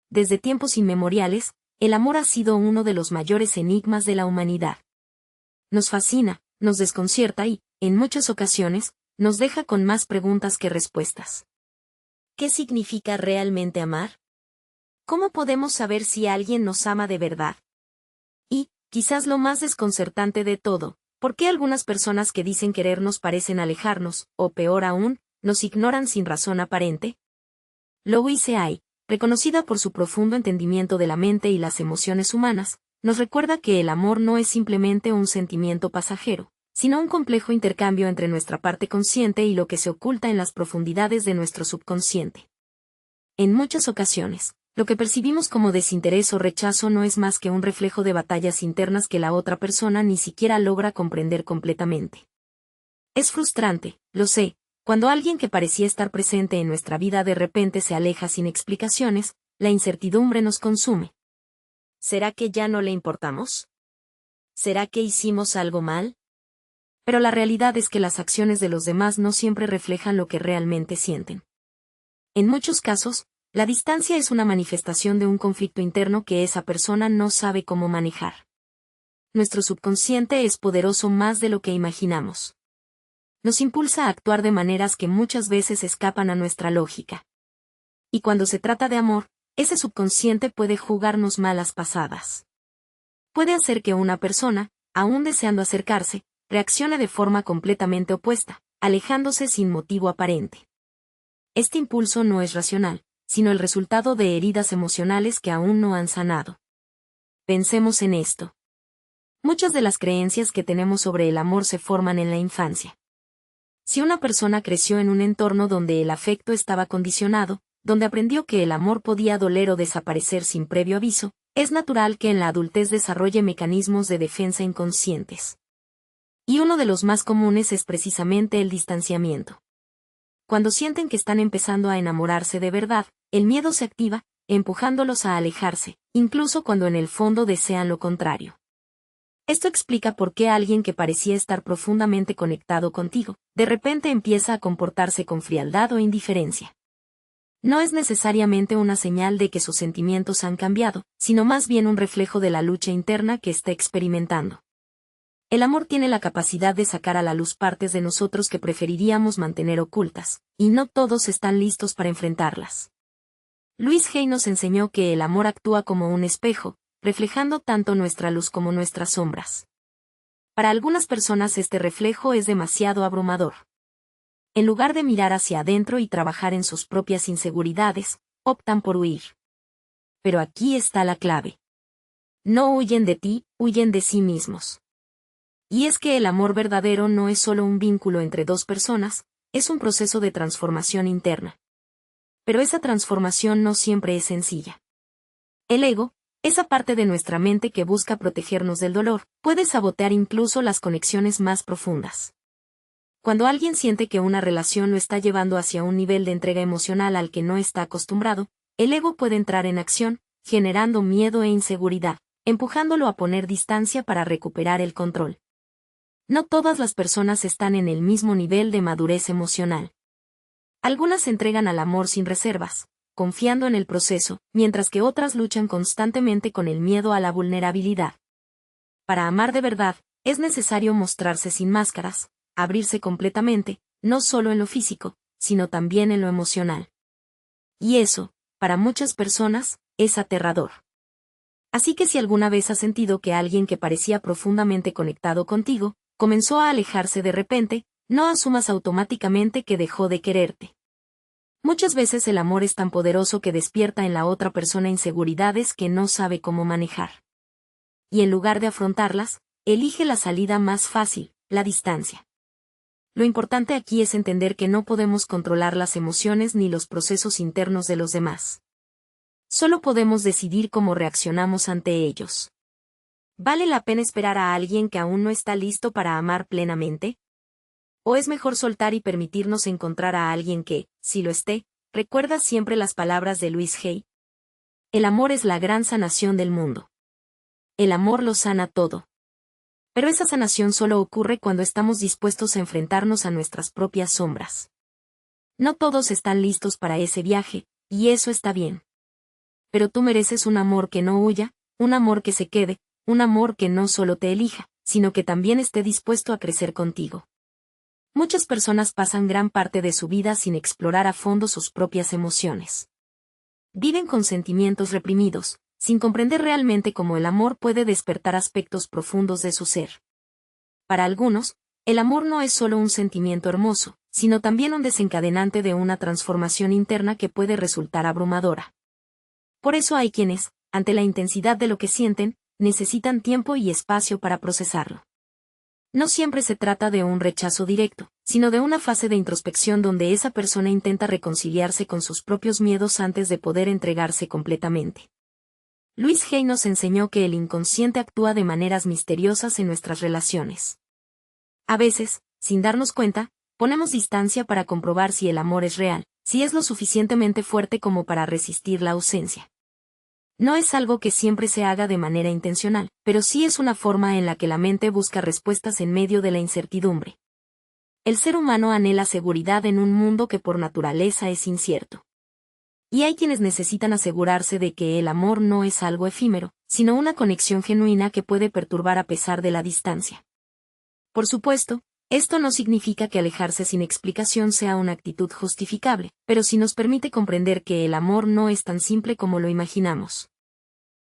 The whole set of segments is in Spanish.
desde tiempos inmemoriales, el amor ha sido uno de los mayores enigmas de la humanidad. Nos fascina, nos desconcierta y, en muchas ocasiones, nos deja con más preguntas que respuestas. ¿Qué significa realmente amar? ¿Cómo podemos saber si alguien nos ama de verdad? Y, quizás lo más desconcertante de todo, ¿por qué algunas personas que dicen querernos parecen alejarnos, o peor aún, nos ignoran sin razón aparente? Louise Hay, reconocida por su profundo entendimiento de la mente y las emociones humanas, nos recuerda que el amor no es simplemente un sentimiento pasajero, sino un complejo intercambio entre nuestra parte consciente y lo que se oculta en las profundidades de nuestro subconsciente. En muchas ocasiones, lo que percibimos como desinterés o rechazo no es más que un reflejo de batallas internas que la otra persona ni siquiera logra comprender completamente. Es frustrante, lo sé, cuando alguien que parecía estar presente en nuestra vida de repente se aleja sin explicaciones, la incertidumbre nos consume. ¿Será que ya no le importamos? ¿Será que hicimos algo mal? Pero la realidad es que las acciones de los demás no siempre reflejan lo que realmente sienten. En muchos casos, la distancia es una manifestación de un conflicto interno que esa persona no sabe cómo manejar. Nuestro subconsciente es poderoso más de lo que imaginamos. Nos impulsa a actuar de maneras que muchas veces escapan a nuestra lógica. Y cuando se trata de amor, ese subconsciente puede jugarnos malas pasadas. Puede hacer que una persona, aún deseando acercarse, reaccione de forma completamente opuesta, alejándose sin motivo aparente. Este impulso no es racional, sino el resultado de heridas emocionales que aún no han sanado. Pensemos en esto. Muchas de las creencias que tenemos sobre el amor se forman en la infancia. Si una persona creció en un entorno donde el afecto estaba condicionado, donde aprendió que el amor podía doler o desaparecer sin previo aviso, es natural que en la adultez desarrolle mecanismos de defensa inconscientes. Y uno de los más comunes es precisamente el distanciamiento. Cuando sienten que están empezando a enamorarse de verdad, el miedo se activa, empujándolos a alejarse, incluso cuando en el fondo desean lo contrario. Esto explica por qué alguien que parecía estar profundamente conectado contigo, de repente empieza a comportarse con frialdad o indiferencia. No es necesariamente una señal de que sus sentimientos han cambiado, sino más bien un reflejo de la lucha interna que está experimentando. El amor tiene la capacidad de sacar a la luz partes de nosotros que preferiríamos mantener ocultas, y no todos están listos para enfrentarlas. Louise Hay nos enseñó que el amor actúa como un espejo, reflejando tanto nuestra luz como nuestras sombras. Para algunas personas este reflejo es demasiado abrumador. En lugar de mirar hacia adentro y trabajar en sus propias inseguridades, optan por huir. Pero aquí está la clave. No huyen de ti, huyen de sí mismos. Y es que el amor verdadero no es solo un vínculo entre dos personas, es un proceso de transformación interna. Pero esa transformación no siempre es sencilla. El ego, esa parte de nuestra mente que busca protegernos del dolor, puede sabotear incluso las conexiones más profundas. Cuando alguien siente que una relación lo está llevando hacia un nivel de entrega emocional al que no está acostumbrado, el ego puede entrar en acción, generando miedo e inseguridad, empujándolo a poner distancia para recuperar el control. No todas las personas están en el mismo nivel de madurez emocional. Algunas se entregan al amor sin reservas, confiando en el proceso, mientras que otras luchan constantemente con el miedo a la vulnerabilidad. Para amar de verdad, es necesario mostrarse sin máscaras, abrirse completamente, no solo en lo físico, sino también en lo emocional. Y eso, para muchas personas, es aterrador. Así que si alguna vez has sentido que alguien que parecía profundamente conectado contigo, comenzó a alejarse de repente, no asumas automáticamente que dejó de quererte. Muchas veces el amor es tan poderoso que despierta en la otra persona inseguridades que no sabe cómo manejar. Y en lugar de afrontarlas, elige la salida más fácil, la distancia. Lo importante aquí es entender que no podemos controlar las emociones ni los procesos internos de los demás. Solo podemos decidir cómo reaccionamos ante ellos. ¿Vale la pena esperar a alguien que aún no está listo para amar plenamente? ¿O es mejor soltar y permitirnos encontrar a alguien que, si lo esté, recuerda siempre las palabras de Louise Hay? El amor es la gran sanación del mundo. El amor lo sana todo. Pero esa sanación solo ocurre cuando estamos dispuestos a enfrentarnos a nuestras propias sombras. No todos están listos para ese viaje, y eso está bien. pero tú mereces un amor que no huya, un amor que se quede, un amor que no solo te elija, sino que también esté dispuesto a crecer contigo. Muchas personas pasan gran parte de su vida sin explorar a fondo sus propias emociones. Viven con sentimientos reprimidos, sin comprender realmente cómo el amor puede despertar aspectos profundos de su ser. Para algunos, el amor no es solo un sentimiento hermoso, sino también un desencadenante de una transformación interna que puede resultar abrumadora. Por eso hay quienes, ante la intensidad de lo que sienten, necesitan tiempo y espacio para procesarlo. No siempre se trata de un rechazo directo, sino de una fase de introspección donde esa persona intenta reconciliarse con sus propios miedos antes de poder entregarse completamente. Louise Hay nos enseñó que el inconsciente actúa de maneras misteriosas en nuestras relaciones. A veces, sin darnos cuenta, ponemos distancia para comprobar si el amor es real, si es lo suficientemente fuerte como para resistir la ausencia. No es algo que siempre se haga de manera intencional, pero sí es una forma en la que la mente busca respuestas en medio de la incertidumbre. El ser humano anhela seguridad en un mundo que por naturaleza es incierto. Y hay quienes necesitan asegurarse de que el amor no es algo efímero, sino una conexión genuina que puede perturbar a pesar de la distancia. Por supuesto, esto no significa que alejarse sin explicación sea una actitud justificable, pero sí nos permite comprender que el amor no es tan simple como lo imaginamos.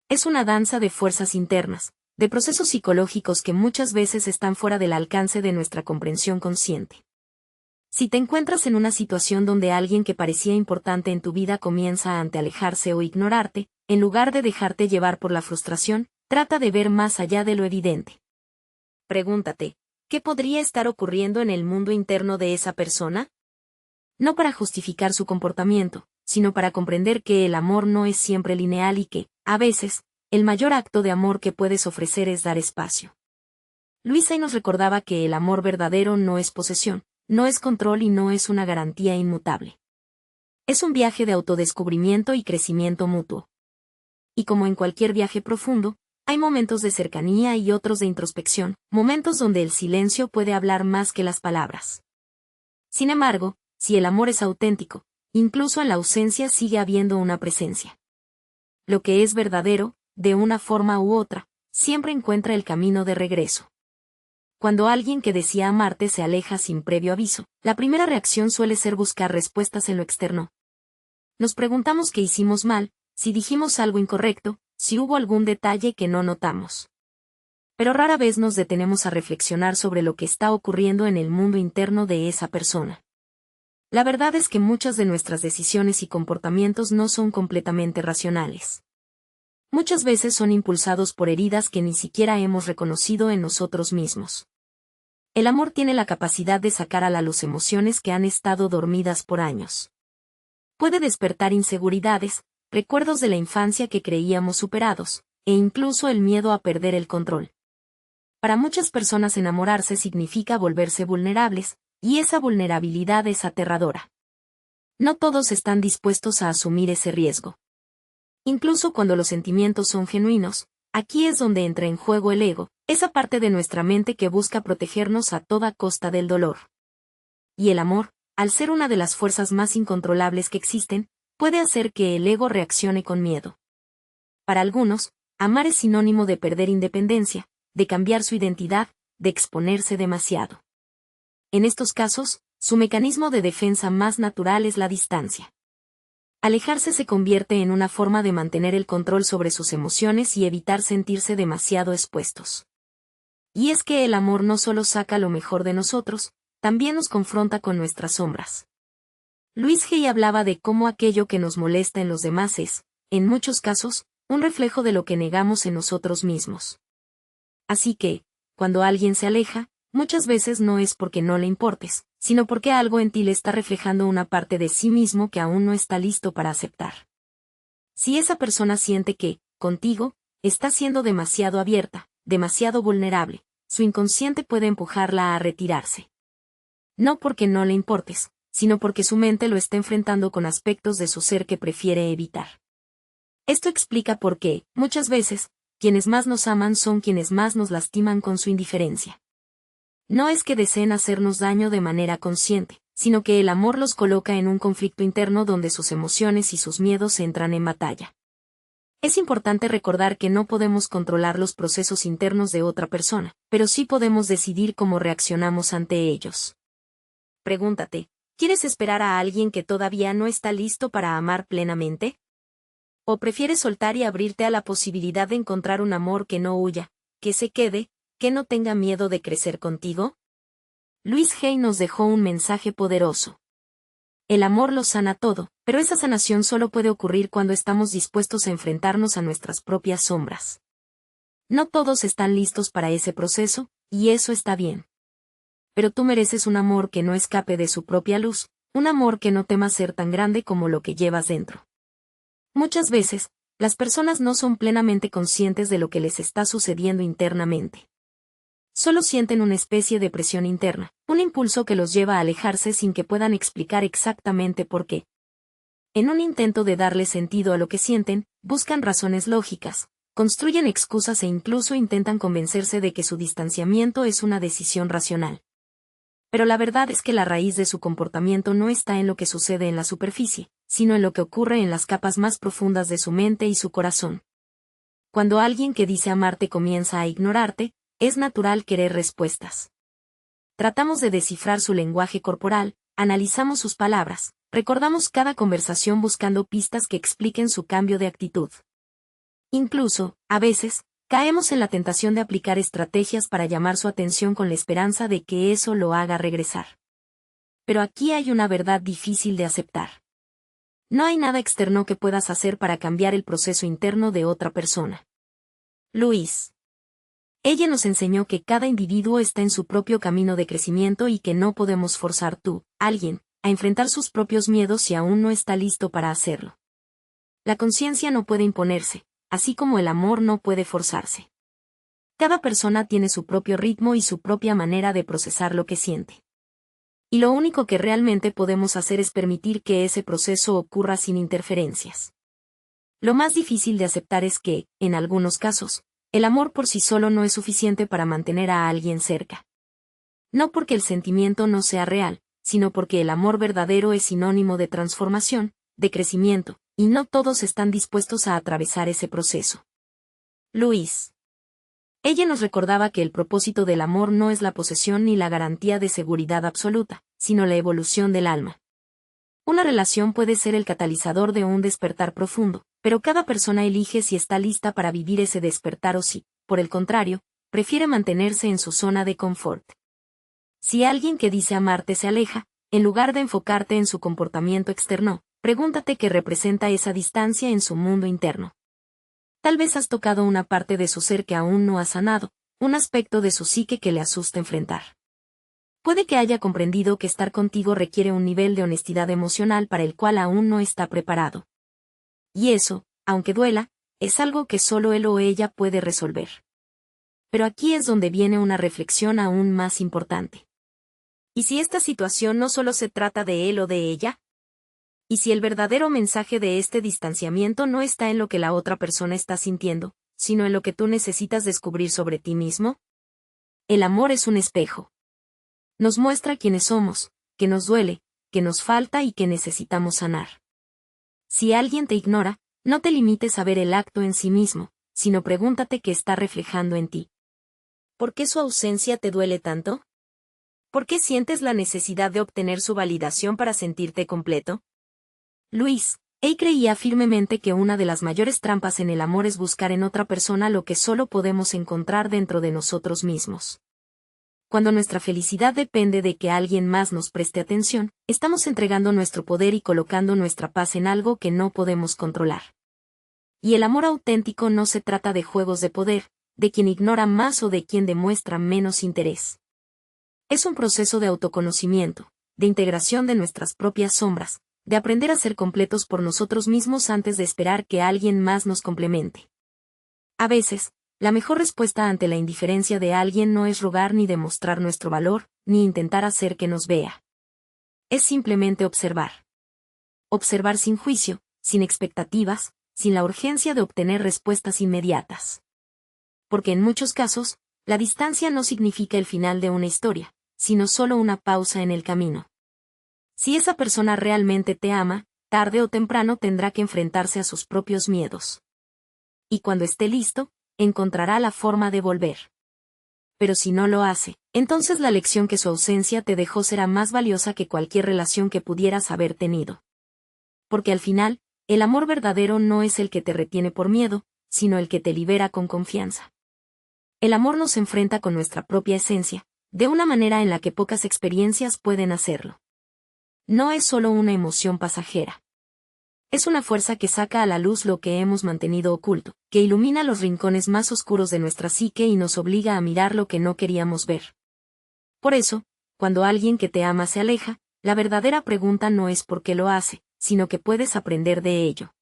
Es una danza de fuerzas internas, de procesos psicológicos que muchas veces están fuera del alcance de nuestra comprensión consciente. Si te encuentras en una situación donde alguien que parecía importante en tu vida comienza a alejarse o ignorarte, en lugar de dejarte llevar por la frustración, trata de ver más allá de lo evidente. Pregúntate, ¿qué podría estar ocurriendo en el mundo interno de esa persona? No para justificar su comportamiento, sino para comprender que el amor no es siempre lineal y que, a veces, el mayor acto de amor que puedes ofrecer es dar espacio. Louise Hay nos recordaba que el amor verdadero no es posesión, no es control y no es una garantía inmutable. Es un viaje de autodescubrimiento y crecimiento mutuo. Y como en cualquier viaje profundo, hay momentos de cercanía y otros de introspección, momentos donde el silencio puede hablar más que las palabras. Sin embargo, si el amor es auténtico, incluso en la ausencia sigue habiendo una presencia. Lo que es verdadero, de una forma u otra, siempre encuentra el camino de regreso. Cuando alguien que decía amarte se aleja sin previo aviso, la primera reacción suele ser buscar respuestas en lo externo. Nos preguntamos qué hicimos mal, si dijimos algo incorrecto, si hubo algún detalle que no notamos. Pero rara vez nos detenemos a reflexionar sobre lo que está ocurriendo en el mundo interno de esa persona. La verdad es que muchas de nuestras decisiones y comportamientos no son completamente racionales. Muchas veces son impulsados por heridas que ni siquiera hemos reconocido en nosotros mismos. El amor tiene la capacidad de sacar a la luz emociones que han estado dormidas por años. Puede despertar inseguridades, recuerdos de la infancia que creíamos superados, e incluso el miedo a perder el control. Para muchas personas enamorarse significa volverse vulnerables, y esa vulnerabilidad es aterradora. No todos están dispuestos a asumir ese riesgo. Incluso cuando los sentimientos son genuinos, aquí es donde entra en juego el ego, esa parte de nuestra mente que busca protegernos a toda costa del dolor. Y el amor, al ser una de las fuerzas más incontrolables que existen, puede hacer que el ego reaccione con miedo. Para algunos, amar es sinónimo de perder independencia, de cambiar su identidad, de exponerse demasiado. En estos casos, su mecanismo de defensa más natural es la distancia. Alejarse se convierte en una forma de mantener el control sobre sus emociones y evitar sentirse demasiado expuestos. Y es que el amor no solo saca lo mejor de nosotros, también nos confronta con nuestras sombras. Louise Hay hablaba de cómo aquello que nos molesta en los demás es, en muchos casos, un reflejo de lo que negamos en nosotros mismos. Así que, cuando alguien se aleja, muchas veces no es porque no le importes, sino porque algo en ti le está reflejando una parte de sí mismo que aún no está listo para aceptar. Si esa persona siente que, contigo, está siendo demasiado abierta, demasiado vulnerable, su inconsciente puede empujarla a retirarse. No porque no le importes, sino porque su mente lo está enfrentando con aspectos de su ser que prefiere evitar. Esto explica por qué, muchas veces, quienes más nos aman son quienes más nos lastiman con su indiferencia. No es que deseen hacernos daño de manera consciente, sino que el amor los coloca en un conflicto interno donde sus emociones y sus miedos entran en batalla. Es importante recordar que no podemos controlar los procesos internos de otra persona, pero sí podemos decidir cómo reaccionamos ante ellos. Pregúntate, ¿quieres esperar a alguien que todavía no está listo para amar plenamente? ¿O prefieres soltar y abrirte a la posibilidad de encontrar un amor que no huya, que se quede, que no tenga miedo de crecer contigo? Louise Hay nos dejó un mensaje poderoso. El amor lo sana todo, pero esa sanación solo puede ocurrir cuando estamos dispuestos a enfrentarnos a nuestras propias sombras. No todos están listos para ese proceso, y eso está bien. Pero tú mereces un amor que no escape de su propia luz, un amor que no tema ser tan grande como lo que llevas dentro. Muchas veces, las personas no son plenamente conscientes de lo que les está sucediendo internamente. Solo sienten una especie de presión interna, un impulso que los lleva a alejarse sin que puedan explicar exactamente por qué. En un intento de darle sentido a lo que sienten, buscan razones lógicas, construyen excusas e incluso intentan convencerse de que su distanciamiento es una decisión racional. Pero la verdad es que la raíz de su comportamiento no está en lo que sucede en la superficie, sino en lo que ocurre en las capas más profundas de su mente y su corazón. Cuando alguien que dice amarte comienza a ignorarte, es natural querer respuestas. Tratamos de descifrar su lenguaje corporal, analizamos sus palabras, recordamos cada conversación buscando pistas que expliquen su cambio de actitud. Incluso, a veces, caemos en la tentación de aplicar estrategias para llamar su atención con la esperanza de que eso lo haga regresar. Pero aquí hay una verdad difícil de aceptar. No hay nada externo que puedas hacer para cambiar el proceso interno de otra persona. Louise. Ella nos enseñó que cada individuo está en su propio camino de crecimiento y que no podemos forzar alguien, a enfrentar sus propios miedos si aún no está listo para hacerlo. La conciencia no puede imponerse, así como el amor no puede forzarse. Cada persona tiene su propio ritmo y su propia manera de procesar lo que siente. Y lo único que realmente podemos hacer es permitir que ese proceso ocurra sin interferencias. Lo más difícil de aceptar es que, en algunos casos, el amor por sí solo no es suficiente para mantener a alguien cerca. No porque el sentimiento no sea real, sino porque el amor verdadero es sinónimo de transformación, de crecimiento, y no todos están dispuestos a atravesar ese proceso. Louise. Ella nos recordaba que el propósito del amor no es la posesión ni la garantía de seguridad absoluta, sino la evolución del alma. Una relación puede ser el catalizador de un despertar profundo, pero cada persona elige si está lista para vivir ese despertar o si, por el contrario, prefiere mantenerse en su zona de confort. Si alguien que dice amarte se aleja, en lugar de enfocarte en su comportamiento externo, pregúntate qué representa esa distancia en su mundo interno. Tal vez has tocado una parte de su ser que aún no ha sanado, un aspecto de su psique que le asusta enfrentar. Puede que haya comprendido que estar contigo requiere un nivel de honestidad emocional para el cual aún no está preparado. Y eso, aunque duela, es algo que solo él o ella puede resolver. Pero aquí es donde viene una reflexión aún más importante. ¿Y si esta situación no solo se trata de él o de ella? ¿Y si el verdadero mensaje de este distanciamiento no está en lo que la otra persona está sintiendo, sino en lo que tú necesitas descubrir sobre ti mismo? El amor es un espejo. Nos muestra quiénes somos, qué nos duele, qué nos falta y qué necesitamos sanar. Si alguien te ignora, no te limites a ver el acto en sí mismo, sino pregúntate qué está reflejando en ti. ¿Por qué su ausencia te duele tanto? ¿Por qué sientes la necesidad de obtener su validación para sentirte completo? Louise Hay creía firmemente que una de las mayores trampas en el amor es buscar en otra persona lo que solo podemos encontrar dentro de nosotros mismos. Cuando nuestra felicidad depende de que alguien más nos preste atención, estamos entregando nuestro poder y colocando nuestra paz en algo que no podemos controlar. Y el amor auténtico no se trata de juegos de poder, de quien ignora más o de quien demuestra menos interés. Es un proceso de autoconocimiento, de integración de nuestras propias sombras, de aprender a ser completos por nosotros mismos antes de esperar que alguien más nos complemente. A veces, la mejor respuesta ante la indiferencia de alguien no es rogar ni demostrar nuestro valor, ni intentar hacer que nos vea. Es simplemente observar. Observar sin juicio, sin expectativas, sin la urgencia de obtener respuestas inmediatas. Porque en muchos casos, la distancia no significa el final de una historia, sino solo una pausa en el camino. Si esa persona realmente te ama, tarde o temprano tendrá que enfrentarse a sus propios miedos. y cuando esté listo, encontrará la forma de volver. Pero si no lo hace, entonces la lección que su ausencia te dejó será más valiosa que cualquier relación que pudieras haber tenido. Porque al final, el amor verdadero no es el que te retiene por miedo, sino el que te libera con confianza. El amor nos enfrenta con nuestra propia esencia, de una manera en la que pocas experiencias pueden hacerlo. No es solo una emoción pasajera. Es una fuerza que saca a la luz lo que hemos mantenido oculto, que ilumina los rincones más oscuros de nuestra psique y nos obliga a mirar lo que no queríamos ver. Por eso, cuando alguien que te ama se aleja, la verdadera pregunta no es por qué lo hace, sino que puedes aprender de ello.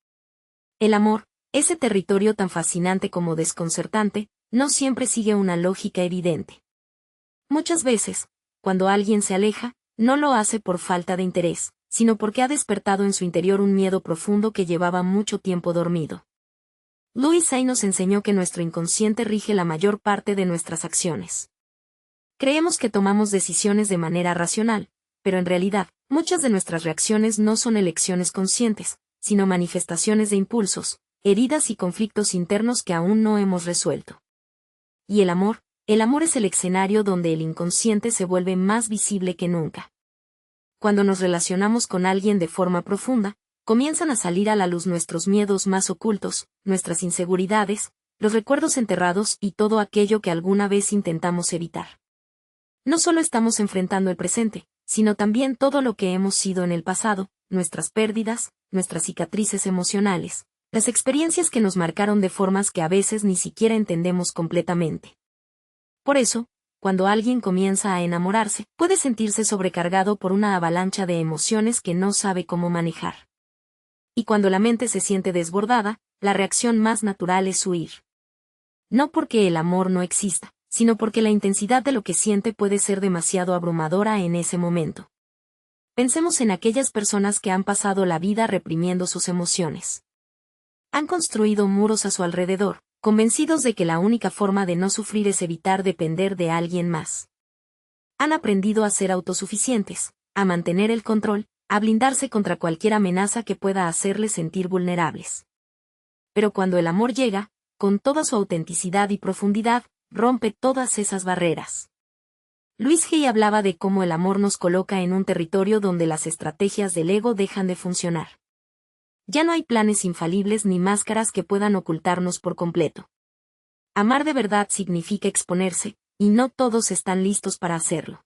El amor, ese territorio tan fascinante como desconcertante, no siempre sigue una lógica evidente. Muchas veces, cuando alguien se aleja, no lo hace por falta de interés, sino porque ha despertado en su interior un miedo profundo que llevaba mucho tiempo dormido. Louis Hay nos enseñó que nuestro inconsciente rige la mayor parte de nuestras acciones. Creemos que tomamos decisiones de manera racional, pero en realidad, muchas de nuestras reacciones no son elecciones conscientes, sino manifestaciones de impulsos, heridas y conflictos internos que aún no hemos resuelto. Y el amor es el escenario donde el inconsciente se vuelve más visible que nunca. Cuando nos relacionamos con alguien de forma profunda, comienzan a salir a la luz nuestros miedos más ocultos, nuestras inseguridades, los recuerdos enterrados y todo aquello que alguna vez intentamos evitar. No solo estamos enfrentando el presente, sino también todo lo que hemos sido en el pasado, nuestras pérdidas, nuestras cicatrices emocionales, las experiencias que nos marcaron de formas que a veces ni siquiera entendemos completamente. Por eso, cuando alguien comienza a enamorarse, puede sentirse sobrecargado por una avalancha de emociones que no sabe cómo manejar. Y cuando la mente se siente desbordada, la reacción más natural es huir. No porque el amor no exista, sino porque la intensidad de lo que siente puede ser demasiado abrumadora en ese momento. Pensemos en aquellas personas que han pasado la vida reprimiendo sus emociones. Han construido muros a su alrededor, convencidos de que la única forma de no sufrir es evitar depender de alguien más. Han aprendido a ser autosuficientes, a mantener el control, a blindarse contra cualquier amenaza que pueda hacerles sentir vulnerables. Pero cuando el amor llega, con toda su autenticidad y profundidad, rompe todas esas barreras. Louis Hay hablaba de cómo el amor nos coloca en un territorio donde las estrategias del ego dejan de funcionar. Ya no hay planes infalibles ni máscaras que puedan ocultarnos por completo. Amar de verdad significa exponerse, y no todos están listos para hacerlo.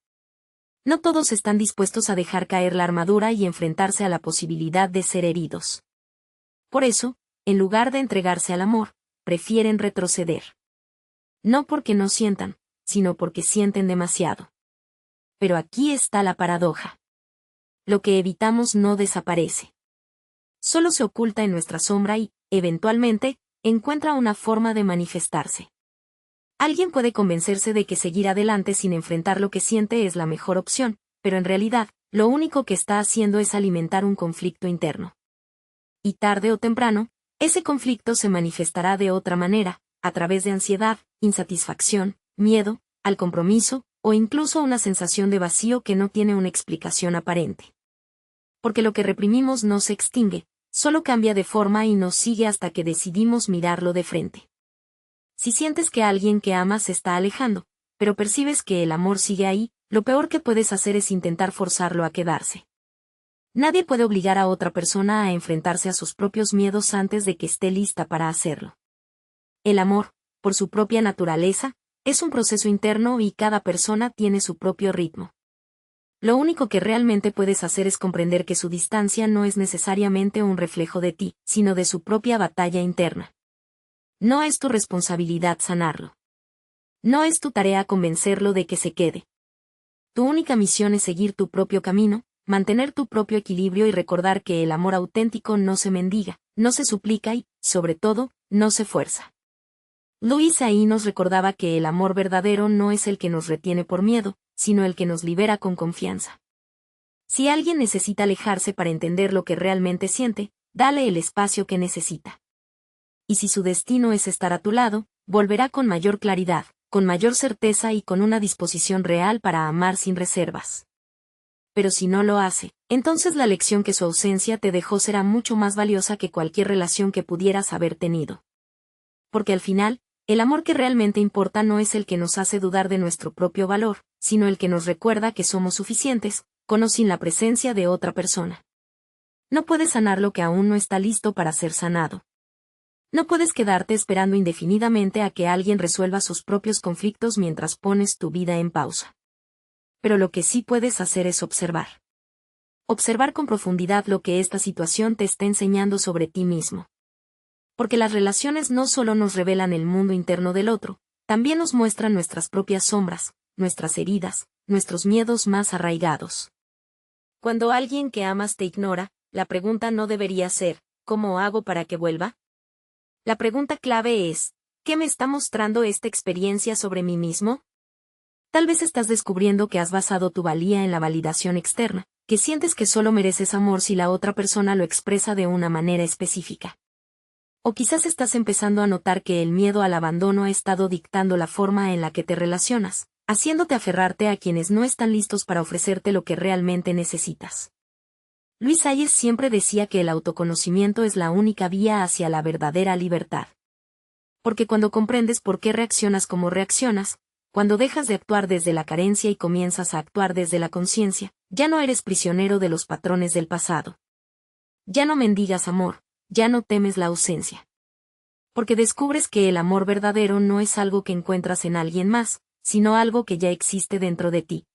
No todos están dispuestos a dejar caer la armadura y enfrentarse a la posibilidad de ser heridos. Por eso, en lugar de entregarse al amor, prefieren retroceder. No porque no sientan, sino porque sienten demasiado. Pero aquí está la paradoja. Lo que evitamos no desaparece. Solo se oculta en nuestra sombra y, eventualmente, encuentra una forma de manifestarse. Alguien puede convencerse de que seguir adelante sin enfrentar lo que siente es la mejor opción, pero en realidad, lo único que está haciendo es alimentar un conflicto interno. Y tarde o temprano, ese conflicto se manifestará de otra manera, a través de ansiedad, insatisfacción, miedo, al compromiso, o incluso una sensación de vacío que no tiene una explicación aparente. Porque lo que reprimimos no se extingue, solo cambia de forma y nos sigue hasta que decidimos mirarlo de frente. Si sientes que alguien que amas se está alejando, pero percibes que el amor sigue ahí, lo peor que puedes hacer es intentar forzarlo a quedarse. Nadie puede obligar a otra persona a enfrentarse a sus propios miedos antes de que esté lista para hacerlo. El amor, por su propia naturaleza, es un proceso interno y cada persona tiene su propio ritmo. Lo único que realmente puedes hacer es comprender que su distancia no es necesariamente un reflejo de ti, sino de su propia batalla interna. No es tu responsabilidad sanarlo. No es tu tarea convencerlo de que se quede. Tu única misión es seguir tu propio camino, mantener tu propio equilibrio y recordar que el amor auténtico no se mendiga, no se suplica y, sobre todo, no se fuerza. Louis Hay nos recordaba que el amor verdadero no es el que nos retiene por miedo, sino el que nos libera con confianza. Si alguien necesita alejarse para entender lo que realmente siente, dale el espacio que necesita. Y si su destino es estar a tu lado, volverá con mayor claridad, con mayor certeza y con una disposición real para amar sin reservas. Pero si no lo hace, entonces la lección que su ausencia te dejó será mucho más valiosa que cualquier relación que pudieras haber tenido. Porque al final, el amor que realmente importa no es el que nos hace dudar de nuestro propio valor, sino el que nos recuerda que somos suficientes, con o sin la presencia de otra persona. No puedes sanar lo que aún no está listo para ser sanado. No puedes quedarte esperando indefinidamente a que alguien resuelva sus propios conflictos mientras pones tu vida en pausa. Pero lo que sí puedes hacer es observar. Observar con profundidad lo que esta situación te está enseñando sobre ti mismo. Porque las relaciones no solo nos revelan el mundo interno del otro, también nos muestran nuestras propias sombras, nuestras heridas, nuestros miedos más arraigados. Cuando alguien que amas te ignora, la pregunta no debería ser, ¿cómo hago para que vuelva? La pregunta clave es, ¿qué me está mostrando esta experiencia sobre mí mismo? Tal vez estás descubriendo que has basado tu valía en la validación externa, que sientes que solo mereces amor si la otra persona lo expresa de una manera específica. O quizás estás empezando a notar que el miedo al abandono ha estado dictando la forma en la que te relacionas, haciéndote aferrarte a quienes no están listos para ofrecerte lo que realmente necesitas. Luis Hayes siempre decía que el autoconocimiento es la única vía hacia la verdadera libertad. Porque cuando comprendes por qué reaccionas como reaccionas, cuando dejas de actuar desde la carencia y comienzas a actuar desde la conciencia, ya no eres prisionero de los patrones del pasado. Ya no mendigas amor, ya no temes la ausencia. Porque descubres que el amor verdadero no es algo que encuentras en alguien más, sino algo que ya existe dentro de ti.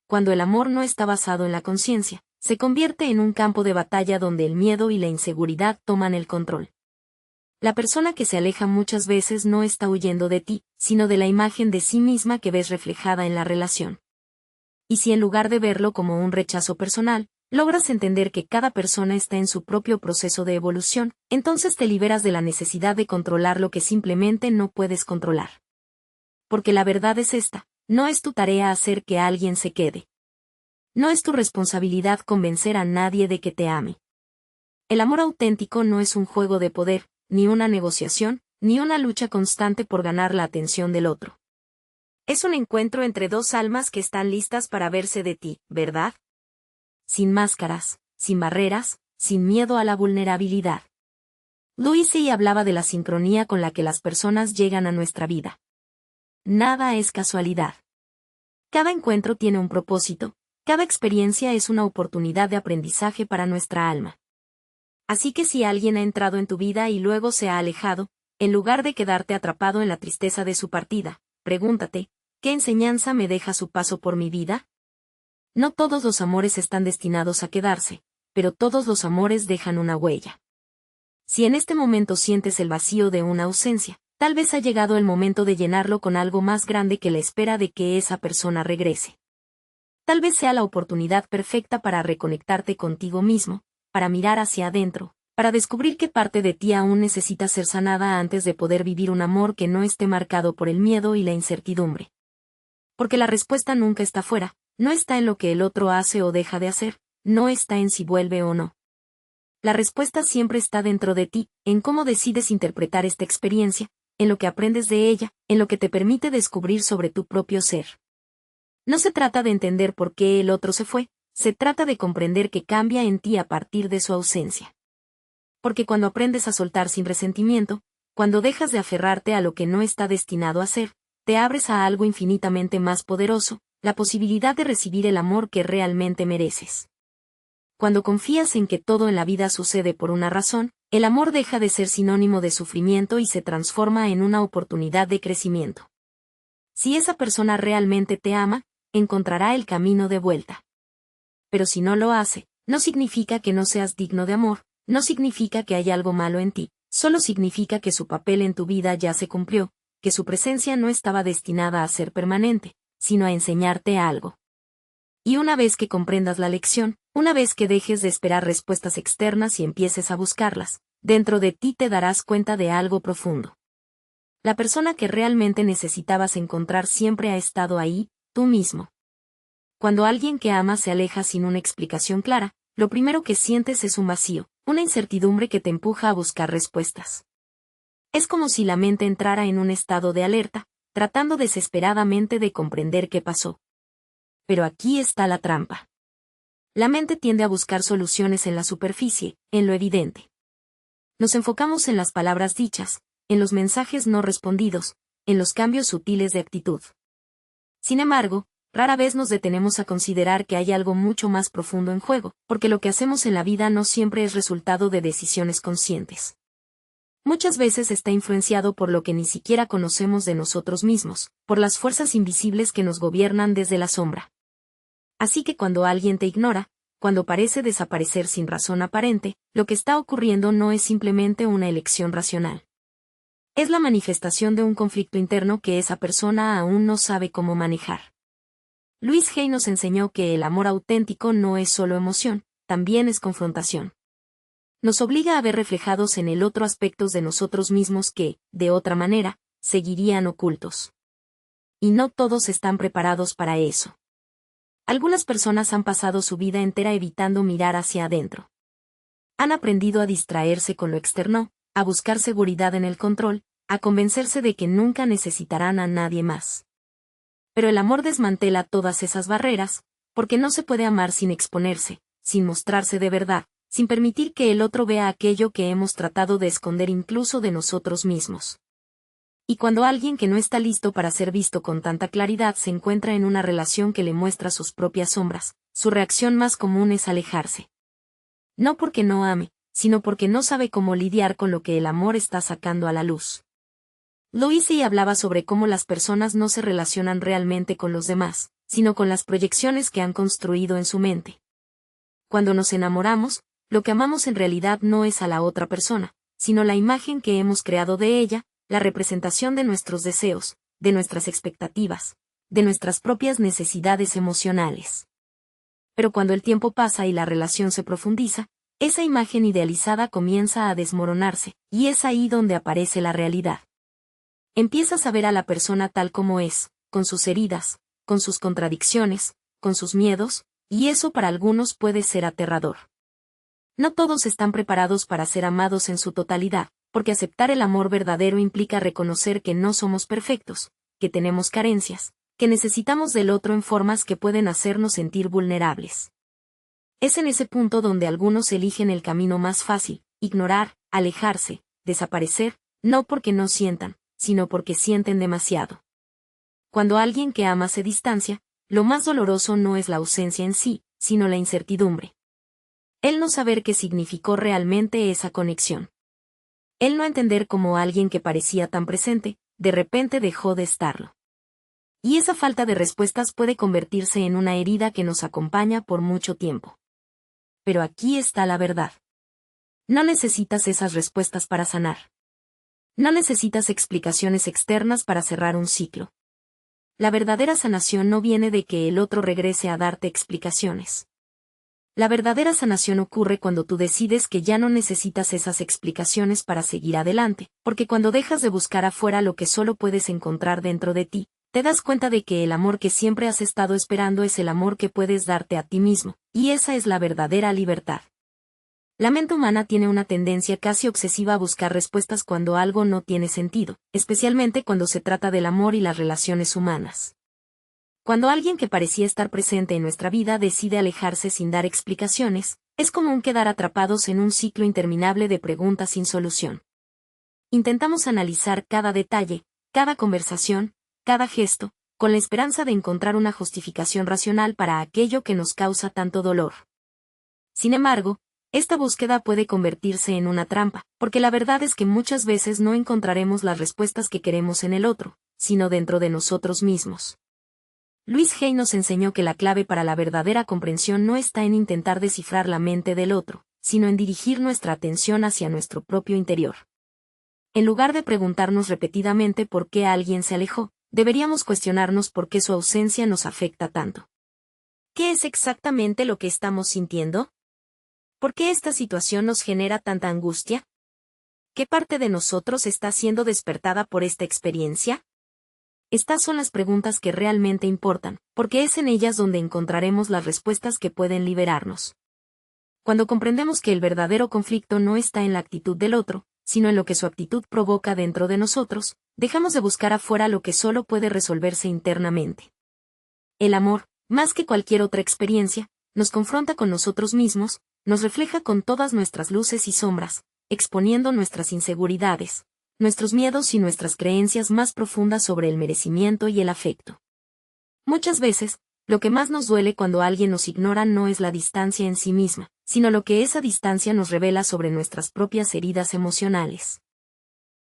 Cuando el amor no está basado en la conciencia, se convierte en un campo de batalla donde el miedo y la inseguridad toman el control. La persona que se aleja muchas veces no está huyendo de ti, sino de la imagen de sí misma que ves reflejada en la relación. Y si en lugar de verlo como un rechazo personal, logras entender que cada persona está en su propio proceso de evolución, entonces te liberas de la necesidad de controlar lo que simplemente no puedes controlar. Porque la verdad es esta, no es tu tarea hacer que alguien se quede. No es tu responsabilidad convencer a nadie de que te ame. El amor auténtico no es un juego de poder, ni una negociación, ni una lucha constante por ganar la atención del otro. Es un encuentro entre dos almas que están listas para verse de ti, ¿verdad? Sin máscaras, sin barreras, sin miedo a la vulnerabilidad. Louis Hay hablaba de la sincronía con la que las personas llegan a nuestra vida. Nada es casualidad. Cada encuentro tiene un propósito, cada experiencia es una oportunidad de aprendizaje para nuestra alma. Así que si alguien ha entrado en tu vida y luego se ha alejado, en lugar de quedarte atrapado en la tristeza de su partida, pregúntate, ¿qué enseñanza me deja su paso por mi vida? No todos los amores están destinados a quedarse, pero todos los amores dejan una huella. Si en este momento sientes el vacío de una ausencia, tal vez ha llegado el momento de llenarlo con algo más grande que la espera de que esa persona regrese. Tal vez sea la oportunidad perfecta para reconectarte contigo mismo, para mirar hacia adentro, para descubrir qué parte de ti aún necesita ser sanada antes de poder vivir un amor que no esté marcado por el miedo y la incertidumbre. Porque la respuesta nunca está fuera, no está en lo que el otro hace o deja de hacer, no está en si vuelve o no. La respuesta siempre está dentro de ti, en cómo decides interpretar esta experiencia, en lo que aprendes de ella, en lo que te permite descubrir sobre tu propio ser. No se trata de entender por qué el otro se fue, se trata de comprender que cambia en ti a partir de su ausencia. Porque cuando aprendes a soltar sin resentimiento, cuando dejas de aferrarte a lo que no está destinado a ser, te abres a algo infinitamente más poderoso, la posibilidad de recibir el amor que realmente mereces. Cuando confías en que todo en la vida sucede por una razón, el amor deja de ser sinónimo de sufrimiento y se transforma en una oportunidad de crecimiento. Si esa persona realmente te ama, encontrará el camino de vuelta. Pero si no lo hace, no significa que no seas digno de amor, no significa que hay algo malo en ti, solo significa que su papel en tu vida ya se cumplió, que su presencia no estaba destinada a ser permanente, sino a enseñarte algo. Y una vez que comprendas la lección, una vez que dejes de esperar respuestas externas y empieces a buscarlas, dentro de ti te darás cuenta de algo profundo. La persona que realmente necesitabas encontrar siempre ha estado ahí, tú mismo. Cuando alguien que amas se aleja sin una explicación clara, lo primero que sientes es un vacío, una incertidumbre que te empuja a buscar respuestas. Es como si la mente entrara en un estado de alerta, tratando desesperadamente de comprender qué pasó. Pero aquí está la trampa. La mente tiende a buscar soluciones en la superficie, en lo evidente. Nos enfocamos en las palabras dichas, en los mensajes no respondidos, en los cambios sutiles de actitud. Sin embargo, rara vez nos detenemos a considerar que hay algo mucho más profundo en juego, porque lo que hacemos en la vida no siempre es resultado de decisiones conscientes. Muchas veces está influenciado por lo que ni siquiera conocemos de nosotros mismos, por las fuerzas invisibles que nos gobiernan desde la sombra. Así que cuando alguien te ignora, cuando parece desaparecer sin razón aparente, lo que está ocurriendo no es simplemente una elección racional. Es la manifestación de un conflicto interno que esa persona aún no sabe cómo manejar. Louise Hay nos enseñó que el amor auténtico no es solo emoción, también es confrontación. Nos obliga a ver reflejados en el otro aspectos de nosotros mismos que, de otra manera, seguirían ocultos. Y no todos están preparados para eso. Algunas personas han pasado su vida entera evitando mirar hacia adentro. Han aprendido a distraerse con lo externo, a buscar seguridad en el control, a convencerse de que nunca necesitarán a nadie más. Pero el amor desmantela todas esas barreras, porque no se puede amar sin exponerse, sin mostrarse de verdad, sin permitir que el otro vea aquello que hemos tratado de esconder incluso de nosotros mismos. Y cuando alguien que no está listo para ser visto con tanta claridad se encuentra en una relación que le muestra sus propias sombras, su reacción más común es alejarse. No porque no ame, sino porque no sabe cómo lidiar con lo que el amor está sacando a la luz. Louise Hay hablaba sobre cómo las personas no se relacionan realmente con los demás, sino con las proyecciones que han construido en su mente. Cuando nos enamoramos, lo que amamos en realidad no es a la otra persona, sino la imagen que hemos creado de ella, la representación de nuestros deseos, de nuestras expectativas, de nuestras propias necesidades emocionales. Pero cuando el tiempo pasa y la relación se profundiza, esa imagen idealizada comienza a desmoronarse, y es ahí donde aparece la realidad. Empiezas a ver a la persona tal como es, con sus heridas, con sus contradicciones, con sus miedos, y eso para algunos puede ser aterrador. No todos están preparados para ser amados en su totalidad, porque aceptar el amor verdadero implica reconocer que no somos perfectos, que tenemos carencias, que necesitamos del otro en formas que pueden hacernos sentir vulnerables. Es en ese punto donde algunos eligen el camino más fácil, ignorar, alejarse, desaparecer, no porque no sientan, sino porque sienten demasiado. Cuando alguien que ama se distancia, lo más doloroso no es la ausencia en sí, sino la incertidumbre. El no saber qué significó realmente esa conexión. El no entender cómo alguien que parecía tan presente, de repente dejó de estarlo. Y esa falta de respuestas puede convertirse en una herida que nos acompaña por mucho tiempo. Pero aquí está la verdad. No necesitas esas respuestas para sanar. No necesitas explicaciones externas para cerrar un ciclo. La verdadera sanación no viene de que el otro regrese a darte explicaciones. La verdadera sanación ocurre cuando tú decides que ya no necesitas esas explicaciones para seguir adelante, porque cuando dejas de buscar afuera lo que solo puedes encontrar dentro de ti, te das cuenta de que el amor que siempre has estado esperando es el amor que puedes darte a ti mismo, y esa es la verdadera libertad. La mente humana tiene una tendencia casi obsesiva a buscar respuestas cuando algo no tiene sentido, especialmente cuando se trata del amor y las relaciones humanas. Cuando alguien que parecía estar presente en nuestra vida decide alejarse sin dar explicaciones, es común quedar atrapados en un ciclo interminable de preguntas sin solución. Intentamos analizar cada detalle, cada conversación, cada gesto, con la esperanza de encontrar una justificación racional para aquello que nos causa tanto dolor. Sin embargo, esta búsqueda puede convertirse en una trampa, porque la verdad es que muchas veces no encontraremos las respuestas que queremos en el otro, sino dentro de nosotros mismos. Louise Hay nos enseñó que la clave para la verdadera comprensión no está en intentar descifrar la mente del otro, sino en dirigir nuestra atención hacia nuestro propio interior. En lugar de preguntarnos repetidamente por qué alguien se alejó, deberíamos cuestionarnos por qué su ausencia nos afecta tanto. ¿Qué es exactamente lo que estamos sintiendo? ¿Por qué esta situación nos genera tanta angustia? ¿Qué parte de nosotros está siendo despertada por esta experiencia? Estas son las preguntas que realmente importan, porque es en ellas donde encontraremos las respuestas que pueden liberarnos. Cuando comprendemos que el verdadero conflicto no está en la actitud del otro, sino en lo que su actitud provoca dentro de nosotros, dejamos de buscar afuera lo que solo puede resolverse internamente. El amor, más que cualquier otra experiencia, nos confronta con nosotros mismos, nos refleja con todas nuestras luces y sombras, exponiendo nuestras inseguridades, nuestros miedos y nuestras creencias más profundas sobre el merecimiento y el afecto. Muchas veces, lo que más nos duele cuando alguien nos ignora no es la distancia en sí misma, sino lo que esa distancia nos revela sobre nuestras propias heridas emocionales.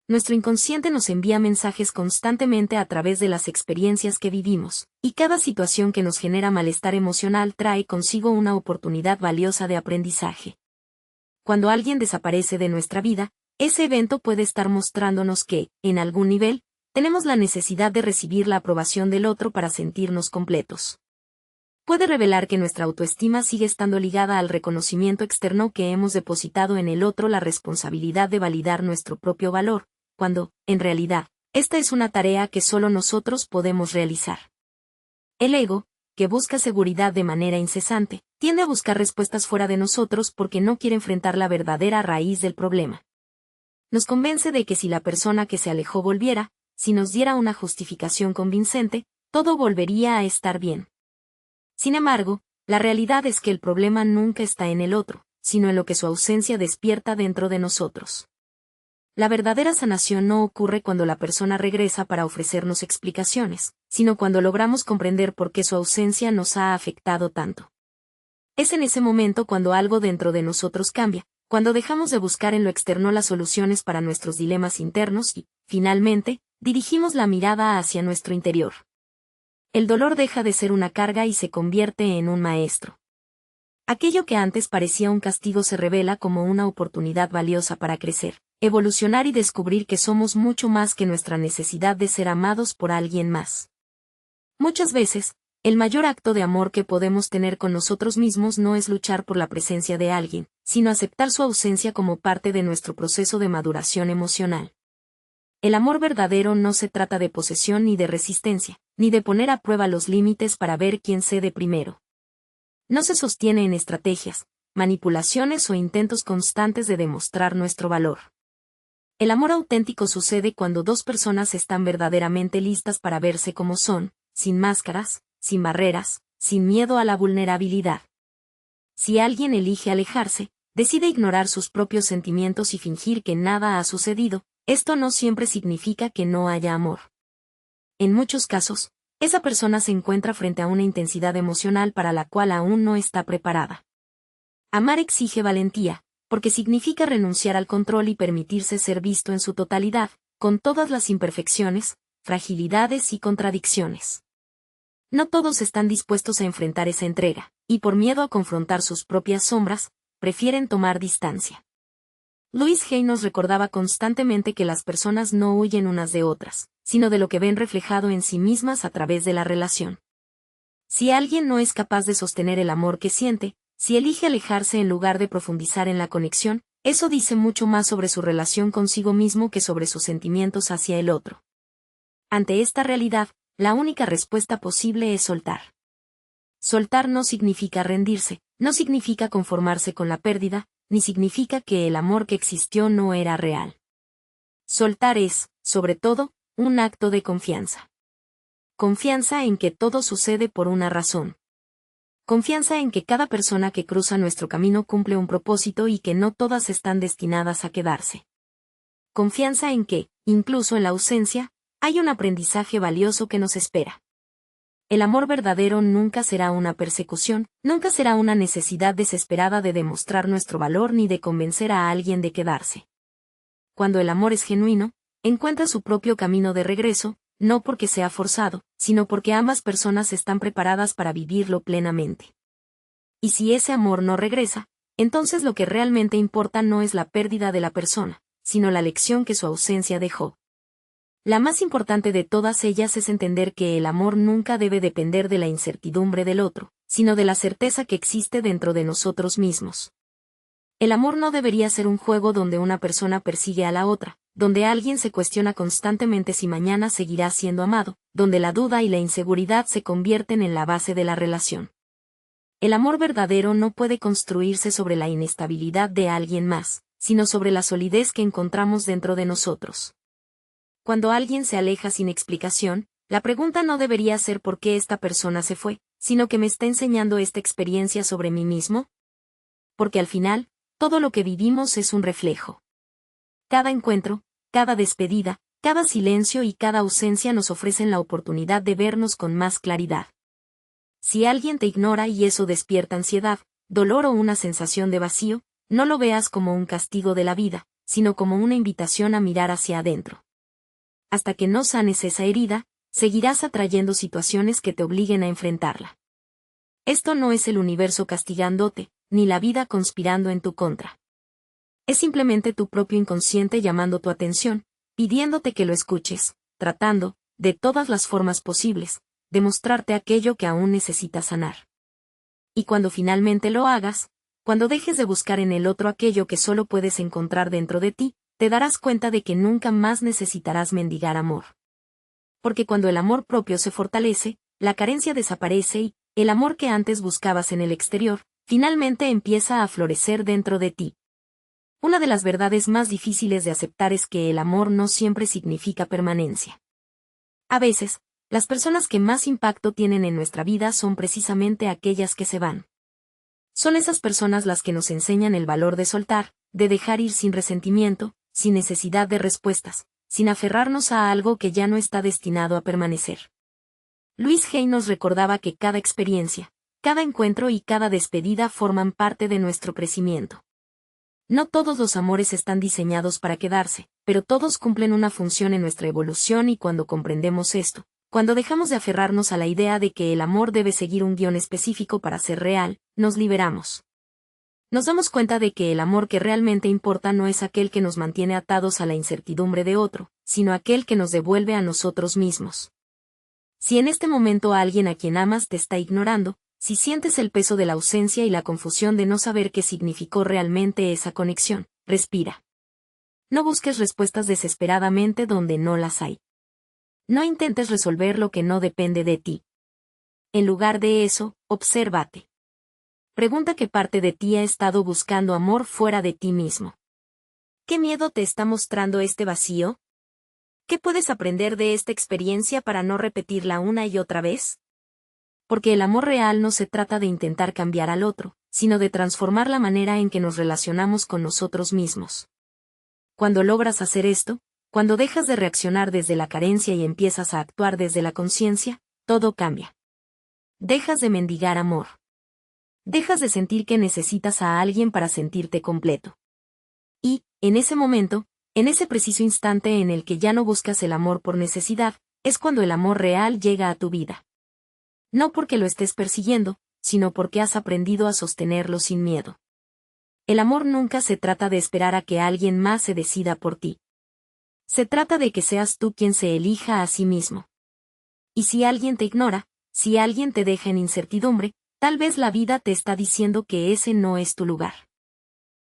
Nuestro inconsciente nos envía mensajes constantemente a través de las experiencias que vivimos, y cada situación que nos genera malestar emocional trae consigo una oportunidad valiosa de aprendizaje. Cuando alguien desaparece de nuestra vida, ese evento puede estar mostrándonos que, en algún nivel, tenemos la necesidad de recibir la aprobación del otro para sentirnos completos. Puede revelar que nuestra autoestima sigue estando ligada al reconocimiento externo que hemos depositado en el otro, la responsabilidad de validar nuestro propio valor, cuando, en realidad, esta es una tarea que solo nosotros podemos realizar. El ego, que busca seguridad de manera incesante, tiende a buscar respuestas fuera de nosotros porque no quiere enfrentar la verdadera raíz del problema. Nos convence de que si la persona que se alejó volviera, si nos diera una justificación convincente, todo volvería a estar bien. Sin embargo, la realidad es que el problema nunca está en el otro, sino en lo que su ausencia despierta dentro de nosotros. La verdadera sanación no ocurre cuando la persona regresa para ofrecernos explicaciones, sino cuando logramos comprender por qué su ausencia nos ha afectado tanto. Es en ese momento cuando algo dentro de nosotros cambia, cuando dejamos de buscar en lo externo las soluciones para nuestros dilemas internos y, finalmente, dirigimos la mirada hacia nuestro interior. El dolor deja de ser una carga y se convierte en un maestro. Aquello que antes parecía un castigo se revela como una oportunidad valiosa para crecer, evolucionar y descubrir que somos mucho más que nuestra necesidad de ser amados por alguien más. Muchas veces, el mayor acto de amor que podemos tener con nosotros mismos no es luchar por la presencia de alguien, sino aceptar su ausencia como parte de nuestro proceso de maduración emocional. El amor verdadero no se trata de posesión ni de resistencia, ni de poner a prueba los límites para ver quién cede primero. No se sostiene en estrategias, manipulaciones o intentos constantes de demostrar nuestro valor. El amor auténtico sucede cuando dos personas están verdaderamente listas para verse como son, sin máscaras, sin barreras, sin miedo a la vulnerabilidad. Si alguien elige alejarse, decide ignorar sus propios sentimientos y fingir que nada ha sucedido, esto no siempre significa que no haya amor. En muchos casos, esa persona se encuentra frente a una intensidad emocional para la cual aún no está preparada. Amar exige valentía, porque significa renunciar al control y permitirse ser visto en su totalidad, con todas las imperfecciones, fragilidades y contradicciones. No todos están dispuestos a enfrentar esa entrega, y por miedo a confrontar sus propias sombras, prefieren tomar distancia. Louise Hay nos recordaba constantemente que las personas no huyen unas de otras, sino de lo que ven reflejado en sí mismas a través de la relación. Si alguien no es capaz de sostener el amor que siente, si elige alejarse en lugar de profundizar en la conexión, eso dice mucho más sobre su relación consigo mismo que sobre sus sentimientos hacia el otro. Ante esta realidad, la única respuesta posible es soltar. Soltar no significa rendirse, no significa conformarse con la pérdida, ni significa que el amor que existió no era real. Soltar es, sobre todo, un acto de confianza. Confianza en que todo sucede por una razón. Confianza en que cada persona que cruza nuestro camino cumple un propósito y que no todas están destinadas a quedarse. Confianza en que, incluso en la ausencia, hay un aprendizaje valioso que nos espera. El amor verdadero nunca será una persecución, nunca será una necesidad desesperada de demostrar nuestro valor ni de convencer a alguien de quedarse. Cuando el amor es genuino, encuentra su propio camino de regreso, no porque sea forzado, sino porque ambas personas están preparadas para vivirlo plenamente. Y si ese amor no regresa, entonces lo que realmente importa no es la pérdida de la persona, sino la lección que su ausencia dejó. La más importante de todas ellas es entender que el amor nunca debe depender de la incertidumbre del otro, sino de la certeza que existe dentro de nosotros mismos. El amor no debería ser un juego donde una persona persigue a la otra, donde alguien se cuestiona constantemente si mañana seguirá siendo amado, donde la duda y la inseguridad se convierten en la base de la relación. El amor verdadero no puede construirse sobre la inestabilidad de alguien más, sino sobre la solidez que encontramos dentro de nosotros. Cuando alguien se aleja sin explicación, la pregunta no debería ser por qué esta persona se fue, sino que me está enseñando esta experiencia sobre mí mismo. Porque al final, todo lo que vivimos es un reflejo. Cada encuentro, cada despedida, cada silencio y cada ausencia nos ofrecen la oportunidad de vernos con más claridad. Si alguien te ignora y eso despierta ansiedad, dolor o una sensación de vacío, no lo veas como un castigo de la vida, sino como una invitación a mirar hacia adentro. Hasta que no sanes esa herida, seguirás atrayendo situaciones que te obliguen a enfrentarla. Esto no es el universo castigándote, ni la vida conspirando en tu contra. Es simplemente tu propio inconsciente llamando tu atención, pidiéndote que lo escuches, tratando, de todas las formas posibles, de mostrarte aquello que aún necesitas sanar. Y cuando finalmente lo hagas, cuando dejes de buscar en el otro aquello que solo puedes encontrar dentro de ti, te darás cuenta de que nunca más necesitarás mendigar amor. Porque cuando el amor propio se fortalece, la carencia desaparece y, el amor que antes buscabas en el exterior, finalmente empieza a florecer dentro de ti. Una de las verdades más difíciles de aceptar es que el amor no siempre significa permanencia. A veces, las personas que más impacto tienen en nuestra vida son precisamente aquellas que se van. Son esas personas las que nos enseñan el valor de soltar, de dejar ir sin resentimiento, sin necesidad de respuestas, sin aferrarnos a algo que ya no está destinado a permanecer. Louise Hay nos recordaba que cada experiencia, cada encuentro y cada despedida forman parte de nuestro crecimiento. No todos los amores están diseñados para quedarse, pero todos cumplen una función en nuestra evolución y cuando comprendemos esto, cuando dejamos de aferrarnos a la idea de que el amor debe seguir un guión específico para ser real, nos liberamos. Nos damos cuenta de que el amor que realmente importa no es aquel que nos mantiene atados a la incertidumbre de otro, sino aquel que nos devuelve a nosotros mismos. Si en este momento alguien a quien amas te está ignorando, si sientes el peso de la ausencia y la confusión de no saber qué significó realmente esa conexión, respira. No busques respuestas desesperadamente donde no las hay. No intentes resolver lo que no depende de ti. En lugar de eso, obsérvate. Pregunta qué parte de ti ha estado buscando amor fuera de ti mismo. ¿Qué miedo te está mostrando este vacío? ¿Qué puedes aprender de esta experiencia para no repetirla una y otra vez? Porque el amor real no se trata de intentar cambiar al otro, sino de transformar la manera en que nos relacionamos con nosotros mismos. Cuando logras hacer esto, cuando dejas de reaccionar desde la carencia y empiezas a actuar desde la conciencia, todo cambia. Dejas de mendigar amor. Dejas de sentir que necesitas a alguien para sentirte completo. Y, en ese momento, en ese preciso instante en el que ya no buscas el amor por necesidad, es cuando el amor real llega a tu vida. No porque lo estés persiguiendo, sino porque has aprendido a sostenerlo sin miedo. El amor nunca se trata de esperar a que alguien más se decida por ti. Se trata de que seas tú quien se elija a sí mismo. Y si alguien te ignora, si alguien te deja en incertidumbre, tal vez la vida te está diciendo que ese no es tu lugar.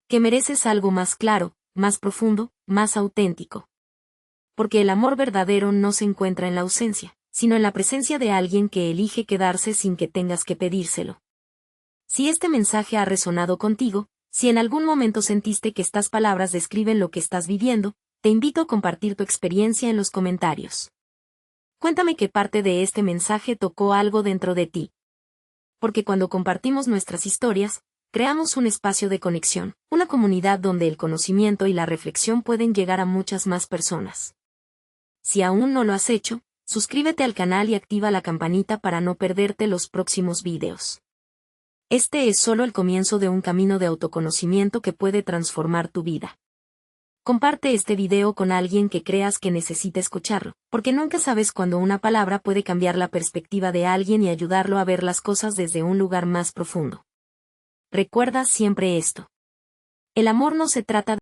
Que mereces algo más claro, más profundo, más auténtico. Porque el amor verdadero no se encuentra en la ausencia, sino en la presencia de alguien que elige quedarse sin que tengas que pedírselo. Si este mensaje ha resonado contigo, si en algún momento sentiste que estas palabras describen lo que estás viviendo, te invito a compartir tu experiencia en los comentarios. Cuéntame qué parte de este mensaje tocó algo dentro de ti. Porque cuando compartimos nuestras historias, creamos un espacio de conexión, una comunidad donde el conocimiento y la reflexión pueden llegar a muchas más personas. Si aún no lo has hecho, suscríbete al canal y activa la campanita para no perderte los próximos videos. Este es solo el comienzo de un camino de autoconocimiento que puede transformar tu vida. Comparte este video con alguien que creas que necesita escucharlo, porque nunca sabes cuándo una palabra puede cambiar la perspectiva de alguien y ayudarlo a ver las cosas desde un lugar más profundo. Recuerda siempre esto. El amor no se trata